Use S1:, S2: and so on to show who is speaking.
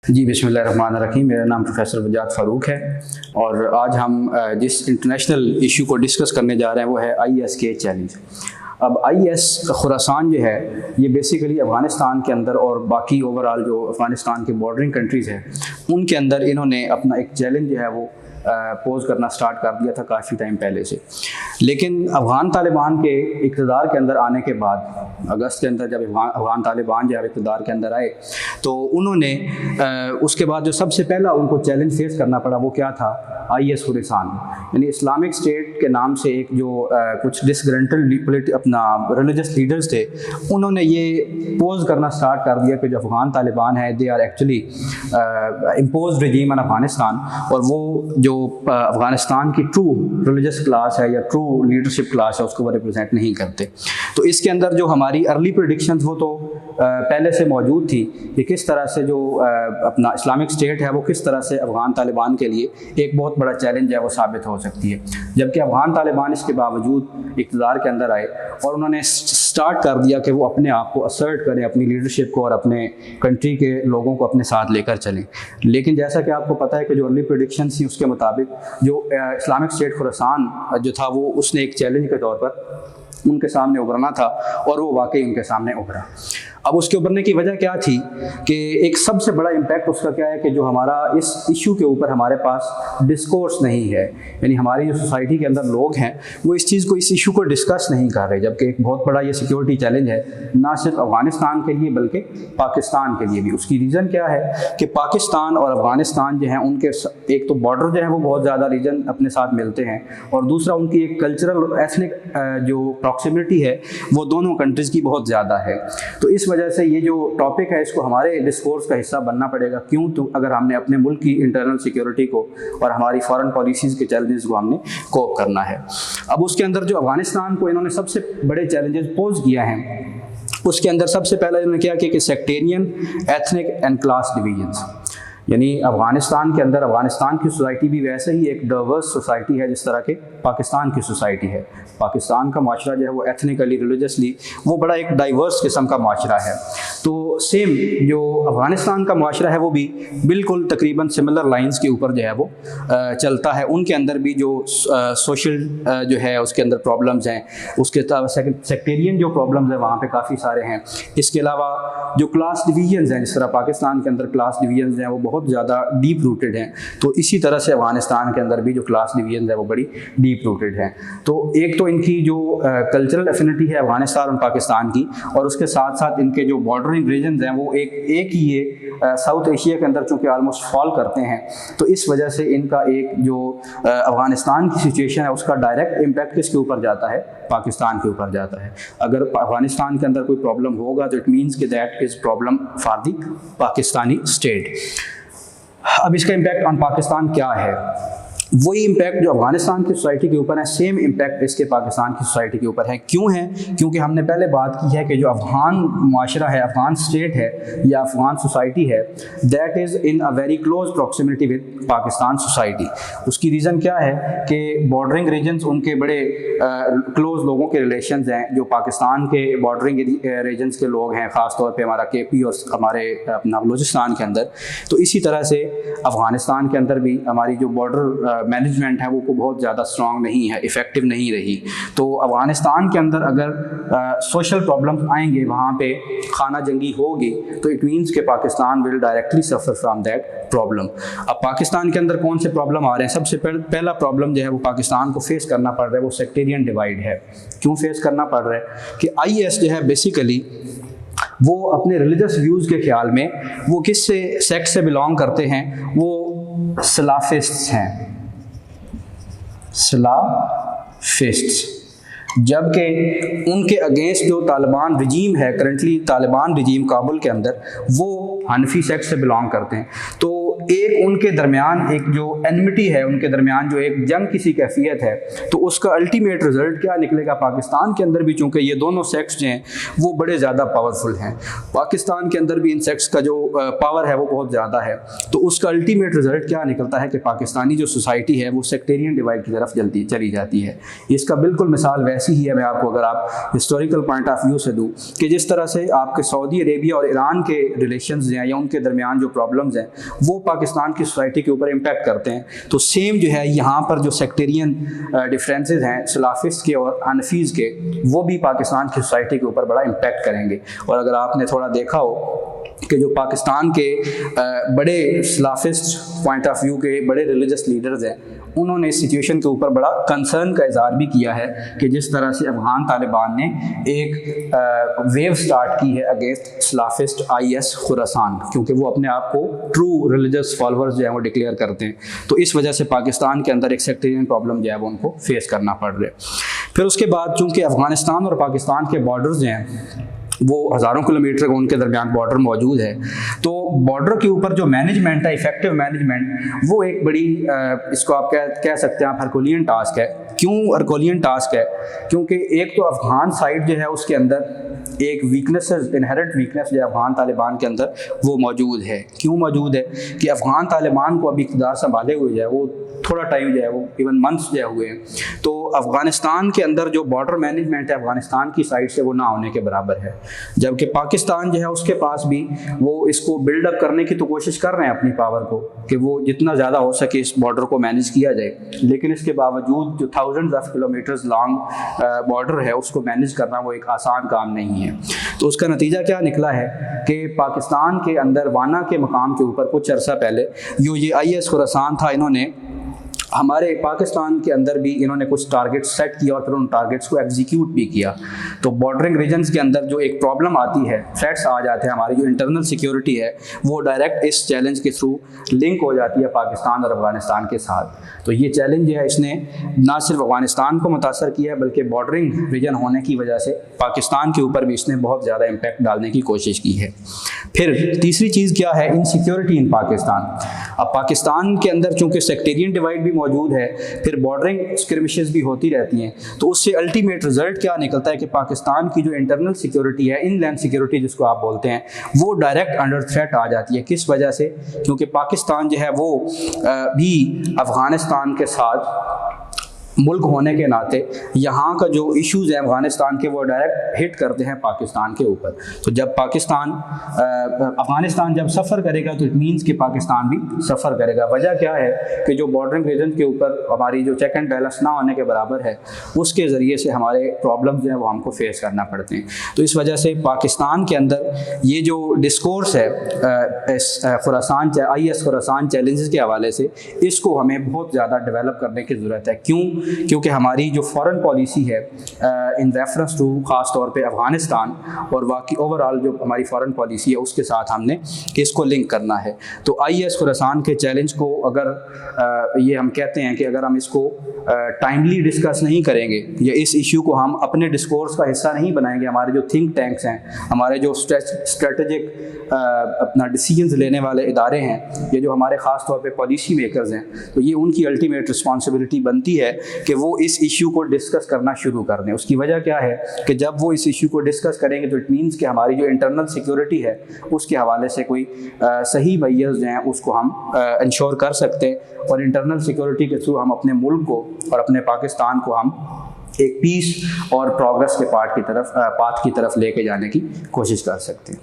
S1: जी बिस्मिल्लाहिर्रहमानिर्रहीम। मेरा नाम प्रोफेसर वजाद फ़ारूक है और आज हम जिस इंटरनेशनल इशू को डिस्कस करने जा रहे हैं वो है IS के चैलेंज। अब IS खुरासान जो है ये बेसिकली अफ़गानिस्तान के अंदर और बाकी ओवरऑल जो अफ़गानिस्तान के बॉर्डरिंग कंट्रीज़ हैं उनके अंदर इन्होंने अपना एक चैलेंज जो है वो पोज़ करना स्टार्ट कर दिया था काफ़ी टाइम पहले से। लेकिन अफ़गान तालिबान के इक़्तिदार के अंदर आने के बाद अगस्त के अंदर जब अफ़गान तालिबान जो है इक़्तिदार के अंदर आए तो उन्होंने उसके बाद जो सबसे पहला उनको चैलेंज फेस करना पड़ा वो क्या था, IS खुरासान यानी इस्लामिक स्टेट के नाम से एक जो कुछ डिसग्रंटल्ड अपना रिलीजियस लीडर्स थे उन्होंने ये पोज़ करना स्टार्ट कर दिया कि जो अफ़गान तालिबान है they are actually imposed regime in Afghanistan और वो जो अफ़गानिस्तान की ट्रू रिलीजियस क्लास है या ट्रू लीडरशिप क्लास है उसको वो रिप्रेजेंट नहीं करते। तो इसके अंदर जो हमारी अर्ली प्रेडिक्शंस वो तो पहले से मौजूद थी कि किस तरह से जो अपना इस्लामिक स्टेट है वो किस तरह से अफ़गान तालिबान के लिए एक बहुत बड़ा चैलेंज है वो साबित हो सकती है। जबकि अफ़गान तालिबान इसके बावजूद इक़्तिदार के अंदर आए और उन्होंने स्टार्ट कर दिया कि वो अपने आप को असर्ट करें, अपनी लीडरशिप को और अपने कंट्री के लोगों को अपने साथ लेकर चलें। लेकिन जैसा कि आपको पता है कि जो अर्ली प्रेडिक्शन थी उसके मुताबिक जो इस्लामिक स्टेट खुरासान जो था वो उसने एक चैलेंज के तौर पर उनके सामने उभरना था और वो वाकई उनके सामने उभरा। अब उसके उभरने की वजह क्या थी कि एक सबसे बड़ा इम्पैक्ट उसका क्या है कि जो हमारा इस इशू के ऊपर हमारे पास डिस्कोर्स नहीं है, यानी हमारी जो सोसाइटी के अंदर लोग हैं वो इस चीज़ को इस इशू को डिस्कस नहीं कर रहे। जबकि एक बहुत बड़ा ये सिक्योरिटी चैलेंज है ना सिर्फ अफ़गानिस्तान के लिए बल्कि पाकिस्तान के लिए भी। उसकी रीज़न क्या है कि पाकिस्तान और अफ़गानिस्तान जो हैं उनके एक तो बॉर्डर जो है वो बहुत ज़्यादा रीजन अपने साथ मिलते हैं और दूसरा उनकी एक कल्चरल और एथनिक जो प्रॉक्सिमिटी है वो दोनों कंट्रीज़ की बहुत ज़्यादा है। तो इस वजह से ये जो टॉपिक है इसको हमारे डिस्कोर्स का हिस्सा बनना पड़ेगा। क्यों? तो अगर हमने अपने मुल्क की इंटरनल सिक्योरिटी को और हमारी फॉरेन पॉलिसीज़ के चैलेंजेस को हमने कोप करना है। अब उसके अंदर जो अफ़गानिस्तान को इन्होंने सबसे बड़े चैलेंजेस पोज किया हैं उसके अंदर सबसे पहला इन्होंने क्या किया कि sectarian, ethnic and class divisions, यानी अफ़गानिस्तान के अंदर अफ़गानिस्तान की सोसाइटी भी वैसे ही एक डाइवर्स सोसाइटी है जिस तरह के पाकिस्तान की सोसाइटी है। पाकिस्तान का माशरा जो है वो एथनिकली रिलीजियसली वो बड़ा एक डाइवर्स किस्म का माशरा है। तो सेम जो अफ़गानिस्तान का माशरा है वो भी बिल्कुल तकरीबन सिमिलर लाइंस के ऊपर जो है वो चलता है। उनके अंदर भी जो सोशल जो है उसके अंदर प्रॉब्लम्स हैं, उसके सेक्टेरियन जो प्रॉब्लम्स हैं वहाँ पे काफ़ी सारे हैं। इसके अलावा जो क्लास डिवीजन्स हैं, जिस तरह पाकिस्तान के अंदर क्लास डिवीजन्स हैं वो बहुत ज़्यादा डीप रूटेड हैं, तो इसी तरह से अफ़गानिस्तान के अंदर भी जो क्लास डिवीजन्स हैं वो बड़ी डीप रूटेड हैं। तो एक तो इनकी जो कल्चरल एफिनिटी है अफ़गानिस्तान और पाकिस्तान की, और उसके साथ साथ इनके जो बॉर्डरिंग रीजन्स हैं वो एक ही ये साउथ एशिया के अंदर चूँकि ऑलमोस्ट फॉल करते हैं, तो इस वजह से इनका एक जो अफ़गानिस्तान की सिचुएशन है उसका डायरेक्ट इम्पैक्ट किसके ऊपर जाता है? पाकिस्तान के ऊपर जाता है। अगर अफ़गानिस्तान के अंदर कोई प्रॉब्लम होगा तो इट मीन्स कि that is problem for the Pakistani state. अब इसका इम्पैक्ट ऑन पाकिस्तान क्या है? वही इम्पैक्ट जो अफ़गानिस्तान की सोसाइटी के ऊपर है सेम इम्पैक्ट इसके पाकिस्तान की सोसाइटी के ऊपर है। क्यों है? क्योंकि हमने पहले बात की है कि जो अफ़गान माशरा है, अफ़गान स्टेट है या अफ़गान सोसाइटी है, that is in a very close proximity with Pakistan society. उसकी रीज़न क्या है कि बॉर्डरिंग रीजन्स उनके बड़े क्लोज लोगों के रिलेशंस हैं। जो पाकिस्तान के बॉर्डरिंग रीजन्स के लोग हैं, ख़ास तौर पे हमारा KP और हमारे अपना बलूचिस्तान के अंदर, तो इसी तरह से अफ़गानिस्तान के अंदर भी हमारी जो बॉर्डर मैनेजमेंट है वो बहुत ज़्यादा स्ट्रॉन्ग नहीं है, इफ़ेक्टिव नहीं रही। तो अफ़गानिस्तान के अंदर अगर सोशल प्रॉब्लम्स आएंगे, वहाँ पे खाना जंगी होगी, तो इट मीन्स कि Pakistan will directly suffer from that problem. अब पाकिस्तान के अंदर कौन से प्रॉब्लम आ रहे हैं? सबसे पहला प्रॉब्लम जो है वो पाकिस्तान को फेस करना पड़ रहा है वो सेक्टेरियन डिवाइड है। क्यों फेस करना पड़ रहा है? कि IS जो है बेसिकली वो अपने रिलीजियस व्यूज़ के ख्याल में वो किस सेक्ट से बिलोंग करते हैं? वो सलाफिस्ट्स हैं, सलाफिस्ट्स। जबकि उनके अगेंस्ट जो तालिबान रजीम है, करंटली तालिबान रजीम काबुल के अंदर, वो हनफी सेक्ट से बिलोंग करते हैं। तो एक उनके दरमियान एक जो एनमिटी है, उनके दरमियान जो एक जंग किसी कैफियत है, तो उसका अल्टीमेट रिजल्ट क्या निकलेगा? पाकिस्तान के अंदर भी चूँकि ये दोनों सेक्ट्स जो हैं वो बड़े ज़्यादा पावरफुल हैं, पाकिस्तान के अंदर भी इन सेक्ट्स का जो पावर है वो बहुत ज़्यादा है, तो उसका अल्टीमेट रिजल्ट क्या निकलता है कि पाकिस्तानी जो सोसाइटी है वो सेक्टेरियन डिवाइड की तरफ जल्दी चली जाती है। इसका बिल्कुल मिसाल वैसी ही है, मैं आपको अगर आप हिस्टोरिकल पॉइंट ऑफ व्यू से दूँ, कि जिस तरह से आपके सऊदी अरेबिया और ईरान के रिलेशंस हैं या उनके दरमियान जो प्रॉब्लम्स हैं वो पाकिस्तान की सोसाइटी के ऊपर इम्पैक्ट करते हैं, तो सेम जो है यहाँ पर जो सेक्टेरियन डिफरेंसेस हैं सलाफिस्ट के और हनफीज़ के, वो भी पाकिस्तान की सोसाइटी के ऊपर बड़ा इम्पैक्ट करेंगे। और अगर आपने थोड़ा देखा हो कि जो पाकिस्तान के बड़े सलाफिस्ट पॉइंट ऑफ व्यू के बड़े रिलीजियस लीडर्स हैं, उन्होंने इस सिचुएशन के ऊपर बड़ा कंसर्न का इजहार भी किया है कि जिस तरह से अफगान तालिबान ने एक वेव स्टार्ट की है अगेंस्ट सलाफिस्ट IS खुरासान, क्योंकि वो अपने आप को ट्रू रिलीजियस फॉलोअर्स जो है वो डिक्लेयर करते हैं, तो इस वजह से पाकिस्तान के अंदर एक सेक्टेरियन प्रॉब्लम जो है वो उनको फेस करना पड़ रहा है। फिर उसके बाद चूँकि अफगानिस्तान और पाकिस्तान के बॉर्डर्स हैं वो हज़ारों किलोमीटर का उनके दरमियान बॉर्डर मौजूद है, तो बॉर्डर के ऊपर जो मैनेजमेंट है, इफेक्टिव मैनेजमेंट, वो एक बड़ी इसको आप कह सकते हैं आप हरकुलियन टास्क है। क्यों हरकुलियन टास्क है? क्योंकि एक तो अफगान साइड जो है उसके अंदर एक वीकनेस, इनहेरेंट वीकनेस जो अफगान तालिबान के अंदर वो मौजूद है। क्यों मौजूद है? कि अफगान तालिबान को अभी इक़्तिदार संभाले हुए जो है वो थोड़ा टाइम जो है वो इवन मंथ्स जो हुए हैं, तो अफगानिस्तान के अंदर जो बॉर्डर मैनेजमेंट है अफगानिस्तान की साइड से वो ना होने के बराबर है, जबकि पाकिस्तान जो है उसके पास भी वो इसको बिल्डअप करने की तो कोशिश कर रहे हैं अपनी पावर को कि वो जितना ज़्यादा हो सके इस बॉर्डर को मैनेज किया जाए, लेकिन इसके बावजूद जो thousands of kilometres long border है उसको मैनेज करना वो एक आसान काम नहीं है। तो उसका नतीजा क्या निकला है कि पाकिस्तान के अंदर वाना के मकाम के ऊपर कुछ अर्सा पहले ये IS खुरासान था, इन्होंने हमारे पाकिस्तान के अंदर भी इन्होंने कुछ टारगेट सेट किया और फिर उन टारगेट्स को एग्जीक्यूट भी किया। तो बॉर्डरिंग रीजन्स के अंदर जो एक प्रॉब्लम आती है, थ्रेट्स आ जाते हैं, हमारी जो इंटरनल सिक्योरिटी है वो डायरेक्ट इस चैलेंज के थ्रू लिंक हो जाती है पाकिस्तान और अफगानिस्तान के साथ। तो ये चैलेंज है इसने ना सिर्फ अफगानिस्तान को मुतासर किया है बल्कि बॉर्डरिंग रीजन होने की वजह से पाकिस्तान के ऊपर भी इसने बहुत ज़्यादा इम्पैक्ट डालने की कोशिश की है। फिर तीसरी चीज़ क्या है? Insecurity in Pakistan. अब पाकिस्तान के अंदर चूँकि सेक्टेरियन डिवाइड भी मौजूद है, फिर बॉर्डरिंग स्क्रिमिशेस भी होती रहती हैं, तो उससे अल्टीमेट रिजल्ट क्या निकलता है कि पाकिस्तान की जो इंटरनल सिक्योरिटी है, इनलैंड सिक्योरिटी जिसको आप बोलते हैं, वो डायरेक्ट अंडर थ्रेट आ जाती है। किस वजह से? क्योंकि पाकिस्तान जो है वो भी अफगानिस्तान के साथ मुल्क होने के नाते यहाँ का जो इश्यूज़ हैं अफगानिस्तान के वो डायरेक्ट हिट करते हैं पाकिस्तान के ऊपर। तो जब अफगानिस्तान जब सफ़र करेगा तो इट मीन्स कि पाकिस्तान भी सफ़र करेगा। वजह क्या है कि जो बॉर्डरिंग रीजन के ऊपर हमारी जो चेक एंड बैलेंस ना होने के बराबर है, उसके ज़रिए से हमारे प्रॉब्लम्स जो हैं वो हमको फेस करना पड़ते हैं। तो इस वजह से पाकिस्तान के अंदर ये जो डिस्कोर्स है खुरासान IS खुरासान चैलेंजेस के हवाले से, इसको हमें बहुत ज़्यादा डेवलप करने की ज़रूरत है। क्यों? क्योंकि हमारी जो फॉरेन पॉलिसी है इन रेफरेंस टू ख़ास तौर पे अफ़गानिस्तान और बाकी ओवरऑल जो हमारी फॉरेन पॉलिसी है उसके साथ हमने इसको लिंक करना है। तो IS खुरासान के चैलेंज को अगर ये हम कहते हैं कि अगर हम इसको टाइमली डिस्कस नहीं करेंगे या इस इशू को हम अपने डिस्कोर्स का हिस्सा नहीं बनाएंगे, हमारे जो थिंक टैंक्स हैं, हमारे जो स्ट्रेटेजिक अपना डिसीजंस लेने वाले इदारे हैं, ये जो हमारे ख़ास तौर पे पॉलिसी मेकर्स हैं, तो ये उनकी अल्टीमेट रिस्पॉन्सिबिलिटी बनती है कि वो इस इशू को डिस्कस करना शुरू कर दें। उसकी वजह क्या है कि जब वो इस इशू को डिस्कस करेंगे तो इट मीन्स कि हमारी जो इंटरनल सिक्योरिटी है उसके हवाले से कोई सही मैयर्स जो हैं उसको हम इंश्योर कर सकते हैं, और इंटरनल सिक्योरिटी के थ्रू हम अपने मुल्क को और अपने पाकिस्तान को हम एक पीस और प्रोग्रेस के पाथ की तरफ लेके जाने की कोशिश कर सकते हैं।